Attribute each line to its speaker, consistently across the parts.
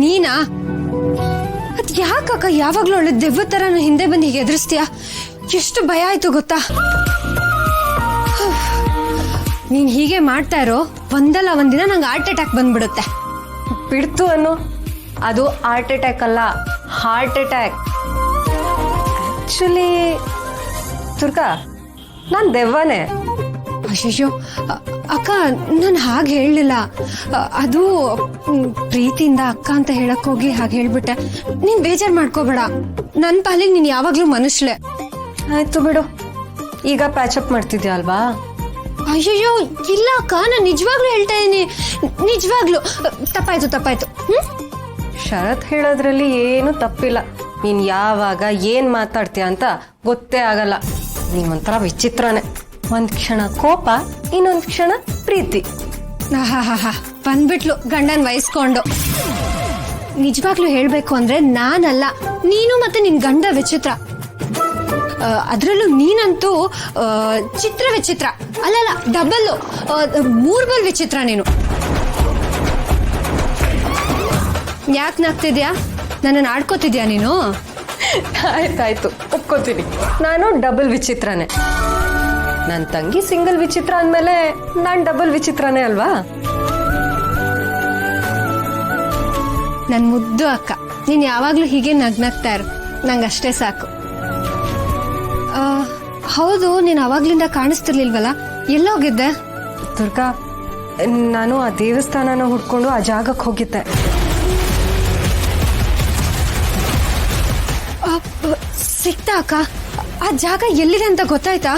Speaker 1: ನೀನಾ? ಅದ್ ಯಾಕಕ್ಕ ಯಾವಾಗ್ಲೂ ಒಳ್ಳೆ ದೆವ್ವ ತರ ಹಿಂದೆ ಬಂದು ಹೀಗೆ ಎದುರಿಸ್ತೀಯ? ಎಷ್ಟು ಭಯ ಆಯ್ತು ಗೊತ್ತಾ? ನೀನ್ ಹೀಗೆ ಮಾಡ್ತಾ ಇರೋ ಒಂದಲ್ಲ ಒಂದಿನ ನಂಗೆ ಹಾರ್ಟ್ ಅಟ್ಯಾಕ್ ಬಂದ್ಬಿಡುತ್ತೆ.
Speaker 2: ಬಿಡ್ತು ಅನ್ನೋ, ಅದು ಹಾರ್ಟ್ ಅಟ್ಯಾಕ್ ಅಲ್ಲ, ಹಾರ್ಟ್ ಅಟ್ಯಾಕ್. ಆಕ್ಚುಲಿ ದುರ್ಗಾ, ನಾನು ದೆವ್ವನೇ.
Speaker 1: ಅಯ್ಯೋ ಅಕ್ಕ, ನಾನು ಹಾಗೆ ಹೇಳಲಿಲ್ಲ. ಅದು ಪ್ರೀತಿಯಿಂದ ಅಕ್ಕ ಅಂತ ಹೇಳಕ್ ಹೋಗಿ ಹಾಗೆ ಹೇಳ್ಬಿಟ್ಟೆ. ನೀನ್ ಬೇಜಾರ್ ಮಾಡ್ಕೋಬೇಡ. ನನ್ ಪಾಲಿಗೆ ನೀನ್ ಯಾವಾಗ್ಲೂ ಮನುಷ್ಯಳೆ.
Speaker 2: ಆಯ್ತು ಬಿಡು, ಈಗ ಪ್ಯಾಚಪ್ ಮಾಡ್ತಿದ್ಯಾ ಅಲ್ವಾ?
Speaker 1: ಅಯ್ಯಯ್ಯೋ ಇಲ್ಲ ಅಕ್ಕ, ನಾನು ನಿಜವಾಗ್ಲೂ ಹೇಳ್ತಾ ಇದೀನಿ. ನಿಜವಾಗ್ಲೂ ತಪ್ಪಾಯ್ತು.
Speaker 2: ಶರತ್ ಹೇಳೋದ್ರಲ್ಲಿ ಏನು ತಪ್ಪಿಲ್ಲ. ನೀನ್ ಯಾವಾಗ ಏನ್ ಮಾತಾಡ್ತೀಯ ಅಂತ ಗೊತ್ತೇ ಆಗಲ್ಲ. ನೀವೊಂಥರ ವಿಚಿತ್ರನೇ. ಒಂದ್ ಕ್ಷಣ ಕೋಪ, ಇನ್ನೊಂದ್ ಕ್ಷಣ ಪ್ರೀತಿ.
Speaker 1: ಹಾ ಬಂದ್ಬಿಟ್ಲು ಗಂಡನ್ ವಹಿಸ್ಕೊಂಡು. ನಿಜವಾಗ್ಲೂ ಹೇಳ್ಬೇಕು ಅಂದ್ರೆ ನಾನಲ್ಲ, ನೀನು ಮತ್ತೆ ನಿನ್ ಗಂಡ ವಿಚಿತ್ರ. ಅದ್ರಲ್ಲೂ ನೀನಂತೂ ಚಿತ್ರ ವಿಚಿತ್ರ. ಅಲ್ಲಲ್ಲ, ಡಬಲ್, ಮೂರ್ಬಲ್ ವಿಚಿತ್ರ ನೀನು. ಯಾಕೆ ನಾಗ್ತಿದ್ಯಾ? ನನ್ನನ್ನು ಆಡ್ಕೋತಿದ್ಯಾ ನೀನು?
Speaker 2: ಆಯ್ತಾಯ್ತು, ಒಪ್ಕೋತೀನಿ. ನಾನು ಡಬಲ್ ವಿಚಿತ್ರನೇ. ನನ್ನ ತಂಗಿ ಸಿಂಗಲ್ ವಿಚಿತ್ರ ಅಂದ್ಮೇಲೆ ನಾನ್ ಡಬಲ್ ವಿಚಿತ್ರನೇ ಅಲ್ವಾ?
Speaker 1: ನನ್ ಮುದ್ದು ಅಕ್ಕ, ನೀನ್ ಯಾವಾಗ್ಲೂ ಹೀಗೆ ನಗ್ನಗ್ತಾ ಇರು, ನಂಗಷ್ಟೇ ಸಾಕು. ಹೌದು, ನೀನ್ ಅವಾಗ್ಲಿಂದ ಕಾಣಿಸ್ತಿರ್ಲಿಲ್ವಲ್ಲ, ಎಲ್ಲೋಗಿದ್ದೆ?
Speaker 2: ದುರ್ಗಾ, ನಾನು ಆ ದೇವಸ್ಥಾನನ ಹುಡ್ಕೊಂಡು ಆ ಜಾಗಕ್ಕೆ ಹೋಗಿದ್ದೆ.
Speaker 1: ಸಿಕ್ತಾ ಅಕ್ಕ? ಆ ಜಾಗ ಎಲ್ಲಿದೆ ಅಂತ ಗೊತ್ತಾಯ್ತಾ?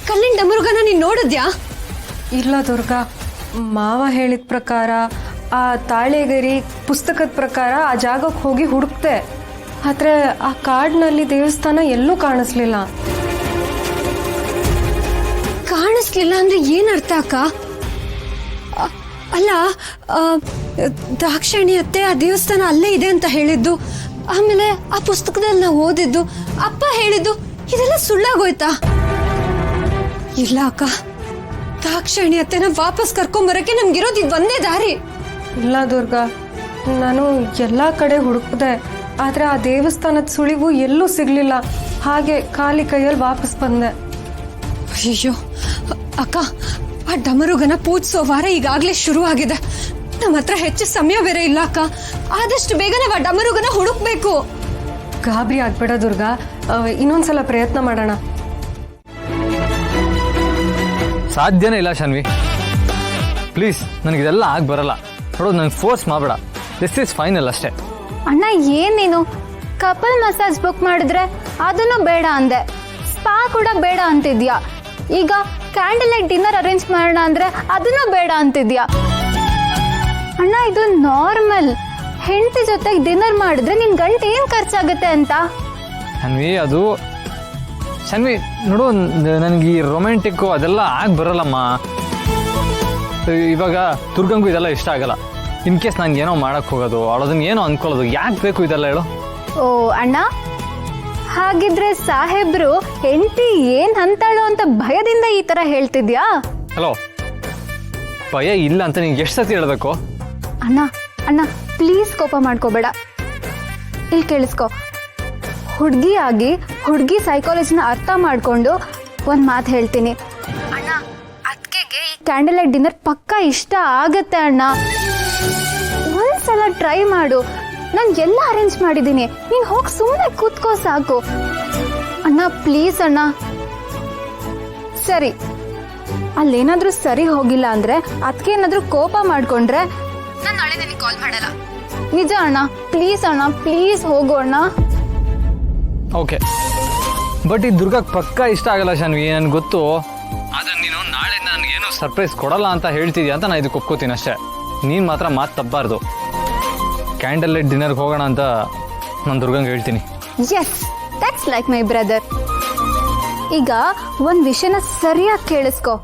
Speaker 1: ಕಲ್ಲಿನ ಡಮರುಗನ ನೀನ್ ನೋಡಿದ್ಯಾ?
Speaker 2: ಇಲ್ಲ ದುರ್ಗಾ, ಮಾವ ಹೇಳಿದ ಪ್ರಕಾರ, ಆ ತಾಳೆಗರಿ ಪುಸ್ತಕದ ಪ್ರಕಾರ ಆ ಜಾಗಕ್ಕೆ ಹೋಗಿ ಹುಡುಕ್ತೆ. ಆದ್ರೆ ಆ ಕಾಡಿನಲ್ಲಿ ದೇವಸ್ಥಾನ ಎಲ್ಲೂ ಕಾಣಿಸ್ಲಿಲ್ಲ.
Speaker 1: ಕಾಣಿಸ್ಲಿಲ್ಲ ಅಂದ್ರೆ ಏನ್ ಅರ್ಥ ಅಕ್ಕ? ಅಲ್ಲ, ದಾಕ್ಷಾಯಣಿ ಅತ್ತೆ ಆ ದೇವಸ್ಥಾನ ಅಲ್ಲೇ ಇದೆ ಅಂತ ಹೇಳಿದ್ದು, ಆಮೇಲೆ ಆ ಪುಸ್ತಕದಲ್ಲಿ ನಾವು ಓದಿದ್ದು, ಅಪ್ಪ ಹೇಳಿದ್ದು, ಇದೆಲ್ಲ ಸುಳ್ಳಾಗೋಯ್ತಾ? ಇಲ್ಲ ಅಕ್ಕ, ದಾಕ್ಷಾಯಣಿ ಅತ್ತೆನ ವಾಪಸ್ ಕರ್ಕೊಂಬರಕ್ಕೆ ನಮ್ಗಿರೋದು ಇದು ಒಂದೇ ದಾರಿ.
Speaker 2: ಇಲ್ಲ ದುರ್ಗಾ, ನಾನು ಎಲ್ಲಾ ಕಡೆ ಹುಡುಕ್ದೆ, ಆದ್ರೆ ಆ ದೇವಸ್ಥಾನದ ಸುಳಿವು ಎಲ್ಲೂ ಸಿಗ್ಲಿಲ್ಲ. ಹಾಗೆ ಖಾಲಿ ಕೈಯಲ್ಲಿ ವಾಪಸ್ ಬಂದೆ.
Speaker 1: ಅಯ್ಯೋ ಅಕ್ಕ, ಆ ಡಮರುಗನ ಪೂಜಿಸೋ ವಾರ ಈಗಾಗ್ಲೇ ಶುರು ಆಗಿದೆ. ನಮ್ಮ ಹತ್ರ ಹೆಚ್ಚು ಸಮಯ ಬೇರೆ ಇಲ್ಲ ಅಕ್ಕ. ಆದಷ್ಟು ಬೇಗ ನಾವು ಆ ಡಮರುಗನ ಹುಡುಕ್ಬೇಕು.
Speaker 2: ಗಾಬರಿ ಆಗ್ಬೇಡ ದುರ್ಗಾ, ಇನ್ನೊಂದ್ಸಲ ಪ್ರಯತ್ನ ಮಾಡೋಣ.
Speaker 3: ಸಾಧ್ಯನೇ ಇಲ್ಲ ಶಾನ್ವಿ, ಪ್ಲೀಸ್, ನನಗಿದೆಲ್ಲ ಆಗಿ ಬರಲ್ಲ. ನೋಡೋದು ನನಗೆ ಫೋರ್ಸ್ ಮಾಡಬೇಡ. ದಿಸ್ ಈಸ್ ಫೈನಲ್ ಅಷ್ಟೇ.
Speaker 4: ಅಣ್ಣ, ಏನ್ ನೀನು ಕಪಲ್ ಮಸಾಜ್ ಬುಕ್ ಮಾಡಿದ್ರೆ ಅದನ್ನು ಬೇಡ ಅಂದೆ, ಸ್ಪಾ ಕೂಡ ಬೇಡ ಅಂತಿದ್ಯಾ. ಈಗ ಕ್ಯಾಂಡಲ್ ಲೈಟ್ ಡಿನ್ನರ್ ಅರೇಂಜ್ ಮಾಡೋಣ ಅಂದ್ರೆ ಅದನ್ನು ಬೇಡ ಅಂತಿದ್ಯಾ. ಅಣ್ಣ, ಇದು ನಾರ್ಮಲ್. ಹೆಂಡತಿ ಜೊತೆಗೆ ಡಿನ್ನರ್ ಮಾಡಿದ್ರೆ ನಿನ್ ಗಂಟೆ ಏನ್ ಖರ್ಚಾಗುತ್ತೆ ಅಂತ.
Speaker 3: ಶಾನ್ವಿ ನೋಡು, ನನಗೆ ಈ ರೊಮ್ಯಾಂಟಿಕ್ಕು ಅದೆಲ್ಲ ಆಗಿ ಬರಲ್ಲಮ್ಮ. ಇವಾಗ ದುರ್ಗಂಗೂ ಇದೆಲ್ಲ ಇಷ್ಟ ಆಗಲ್ಲ. ಇನ್ ಕೇಸ್ ನಂಗೆ ಏನೋ ಮಾಡಕ್ ಹೋಗೋದು, ಅವಳದನ್ನ ಏನೋ ಅನ್ಕೊಳ್ಳೋದು, ಯಾಕೆ ಬೇಕು ಇದೆಲ್ಲ ಹೇಳು?
Speaker 4: ಓ ಅಣ್ಣ, ಹಾಗಿದ್ರೆ ಸಾಹೇಬ್ರು ಹೆಂಡತಿ ಏನ್ ಅಂತಾಳೋ ಅಂತ ಭಯದಿಂದ ಈ ತರ ಹೇಳ್ತಿದ್ಯಾ?
Speaker 3: ಹಲೋ, ಭಯ ಇಲ್ಲ ಅಂತ ನಿಂಗೆ ಎಷ್ಟು ಸತಿ ಹೇಳ್ಬೇಕು?
Speaker 4: ಅಣ್ಣ ಅಣ್ಣ, ಪ್ಲೀಸ್ ಕೋಪ ಮಾಡ್ಕೋಬೇಡ. ಇಲ್ಲಿ ಕೇಳಿಸ್ಕೊ, ಹುಡುಗಿಯಾಗಿ ಹುಡುಗಿ ಸೈಕಾಲಜಿನ ಅರ್ಥ ಮಾಡ್ಕೊಂಡು ಒಂದು ಮಾತು ಹೇಳ್ತೀನಿ ಅಣ್ಣ. ಅದಕ್ಕೆ ಈ ಕ್ಯಾಂಡಲ್ ಲೈಟ್ ಡಿನ್ನರ್ ಪಕ್ಕಾ ಇಷ್ಟ ಆಗತ್ತೆ ಅಣ್ಣ. ಒಂದ್ಸಲ ಟ್ರೈ ಮಾಡು. ನಾನು ಎಲ್ಲ ಅರೇಂಜ್ ಮಾಡಿದ್ದೀನಿ, ನೀನು ಹೋಗಿ ಸುಮ್ಮನೆ ಕೂತ್ಕೋ ಸಾಕು ಅಣ್ಣ. ಪ್ಲೀಸ್ ಅಣ್ಣ. ಸರಿ, ಅಲ್ಲೇನಾದ್ರೂ ಸರಿ ಹೋಗಿಲ್ಲ ಅಂದ್ರೆ ಅದಕ್ಕೇನಾದ್ರೂ ಕೋಪ ಮಾಡ್ಕೊಂಡ್ರೆ ನಾನು ನಾಳೆ ನಿನಗೆ ಕಾಲ್ ಮಾಡಲ್ಲ. ನಿಜ ಅಣ್ಣ, ಪ್ಲೀಸ್ ಅಣ್ಣ, ಪ್ಲೀಸ್ ಹೋಗು ಅಣ್ಣ.
Speaker 3: ಓಕೆ, ಬಟ್ ಈ ದುರ್ಗಕ್ಕೆ ಪಕ್ಕಾ ಇಷ್ಟ ಆಗಲ್ಲ ಶಾನ್ವಿ, ನನ್ಗೆ ಗೊತ್ತು. ಆದ್ರೆ ನೀನು ನಾಳೆ ನನಗೇನು ಸರ್ಪ್ರೈಸ್ ಕೊಡಲ್ಲ ಅಂತ ಹೇಳ್ತಿದ್ಯಾ ಅಂತ ನಾನು ಇದಕ್ಕೆ ಒಪ್ಕೋತೀನಿ ಅಷ್ಟೇ. ನೀನು ಮಾತ್ರ ಮಾತು ತಪ್ಪಬಾರ್ದು. ಕ್ಯಾಂಡಲ್ ಲೈಟ್ ಡಿನ್ನರ್ಗೆ ಹೋಗೋಣ ಅಂತ ನಾನು ದುರ್ಗಂಗೆ ಹೇಳ್ತೀನಿ.
Speaker 4: Yes, that's like my brother. ಈಗ ಒಂದು ವಿಷಯನ ಸರಿಯಾಗಿ ಕೇಳಿಸ್ಕೊ.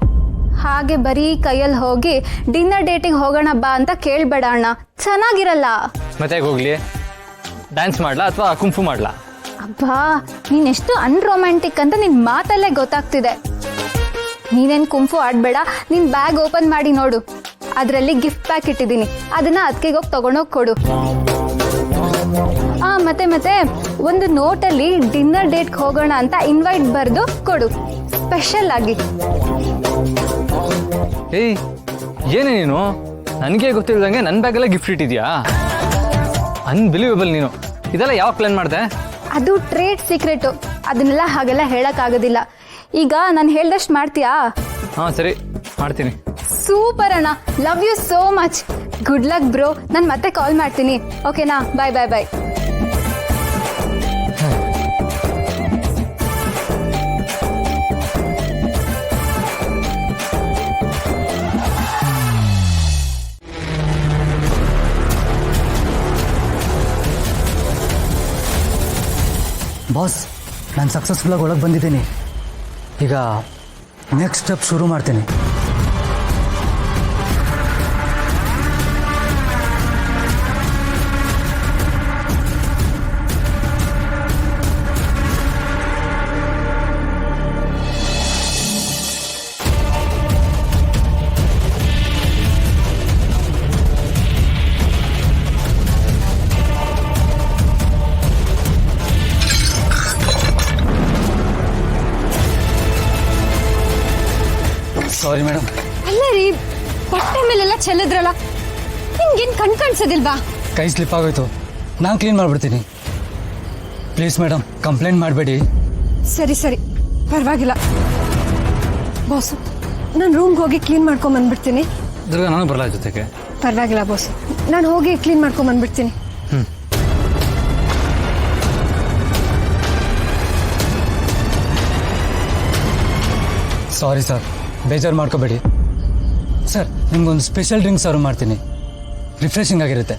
Speaker 4: ಹಾಗೆ ಬರೀ ಕೈಯಲ್ಲಿ ಹೋಗಿ ಡಿನ್ನರ್ ಡೇಟಿಗೆ ಹೋಗೋಣ ಬಾ ಅಂತ ಕೇಳಬೇಡ ಅಣ್ಣ, ಚೆನ್ನಾಗಿರಲ್ಲ.
Speaker 3: ಮತ್ತೆ ಹೋಗ್ಲಿ, ಡ್ಯಾನ್ಸ್ ಮಾಡ್ಲಾ ಅಥವಾ ಕುಂಫು ಮಾಡ್ಲಾ?
Speaker 4: ಅಬ್ಬಾ, ನೀನೆಷ್ಟು ಅನ್ರೊಮ್ಯಾಂಟಿಕ್ ಅಂತ ನಿನ್ ಮಾತಲ್ಲೇ ಗೊತ್ತಾಗ್ತಿದೆ. ನೀನೇನ್ ಕುಂಫು ಆಡ್ಬೇಡ, ನಿನ್ ಬ್ಯಾಗ್ ಓಪನ್ ಮಾಡಿ ನೋಡು. ಅದರಲ್ಲಿ ಗಿಫ್ಟ್ ಪ್ಯಾಕ್ ಇಟ್ಟಿದ್ದೀನಿ, ಅದನ್ನ ಅದಕ್ಕೆ ಹೋಗಿ ತಗೊಂಡೋಗಿ ಕೊಡು. ಮತ್ತೆ ಒಂದು ನೋಟಲ್ಲಿ ಡಿನ್ನರ್ ಡೇಟ್ಗೆ ಹೋಗೋಣ ಅಂತ ಇನ್ವೈಟ್ ಬರೆದು ಕೊಡು, ಸ್ಪೆಷಲ್ ಆಗಿ.
Speaker 3: ಏಯ್ ಏನೇ ನೀನು, ನನಗೆ ಗೊತ್ತಿಲ್ಲದಂಗೆ ನನ್ನ ಬ್ಯಾಗೆಲ್ಲ ಗಿಫ್ಟ್ ಇಟ್ಟಿದ್ಯಾ? ಅನ್ಬಿಲೀವೇಬಲ್ ನೀನು. ಇದೆಲ್ಲ ಯಾವಾಗ ಪ್ಲಾನ್ ಮಾಡಿದೆ?
Speaker 4: ಅದು ಟ್ರೇಡ್ ಸೀಕ್ರೆಟು, ಅದನ್ನೆಲ್ಲ ಹಾಗೆಲ್ಲ ಹೇಳಕ್ಕಾಗೋದಿಲ್ಲ. ಈಗ ನಾನು ಹೇಳ್ದಷ್ಟು ಮಾಡ್ತೀಯಾ?
Speaker 3: ಹಾಂ ಸರಿ, ಮಾಡ್ತೀನಿ.
Speaker 4: ಸೂಪರ್ ಅಣ್ಣ, love you so much. Good luck bro. ನಾನು ಮತ್ತೆ ಕಾಲ್ ಮಾಡ್ತೀನಿ, ಓಕೆನಾ? ಬಾಯ್ ಬಾಯ್ ಬಾಯ್.
Speaker 5: ಬಾಸ್, ನಾನು ಸಕ್ಸಸ್ಫುಲ್ಲಾಗಿ ಒಳಗೆ ಬಂದಿದ್ದೀನಿ. ಈಗ ನೆಕ್ಸ್ಟ್ ಸ್ಟೆಪ್ ಶುರು ಮಾಡ್ತೀನಿ. Sorry madam.
Speaker 1: ಅಲ್ಲ ರೀ, ಬಟ್ಟೆ ಮೇಲೆಲ್ಲ ಚೆಲ್ಲಿದ್ರಲ್ಲ, ನಿಮ್ಗೇನು ಕಾಣಿಸೋದಿಲ್ವಾ?
Speaker 5: ಕೈ ಸ್ಲಿಪ್ ಆಗೋಯ್ತು, ನಾನು ಕ್ಲೀನ್ ಮಾಡಿಬಿಡ್ತೀನಿ. ಪ್ಲೀಸ್ ಮೇಡಮ್, ಕಂಪ್ಲೇಂಟ್ ಮಾಡಬೇಡಿ.
Speaker 1: ಸರಿ ಸರಿ, ಪರವಾಗಿಲ್ಲ ಬಾಸು. ನಾನು ರೂಮ್ಗೆ ಹೋಗಿ ಕ್ಲೀನ್ ಮಾಡ್ಕೊಂಬಂದ್ಬಿಡ್ತೀನಿ.
Speaker 3: ದುರ್ಗಾ, ನಾನು ಬರಲ್ಲ ಜೊತೆಗೆ.
Speaker 1: ಪರವಾಗಿಲ್ಲ ಬಾಸು, ನಾನು ಹೋಗಿ ಕ್ಲೀನ್ ಮಾಡ್ಕೊಂಬಂದ್ಬಿಡ್ತೀನಿ.
Speaker 5: ಸಾರಿ ಸರ್, ಬೇಜಾರು ಮಾಡ್ಕೋಬೇಡಿ. ಸರ್, ನಿಮ್ಗೊಂದು ಸ್ಪೆಷಲ್ ಡ್ರಿಂಕ್ ಸರ್ವ್ ಮಾಡ್ತೀನಿ, ರಿಫ್ರೆಶಿಂಗ್ ಆಗಿರುತ್ತೆ.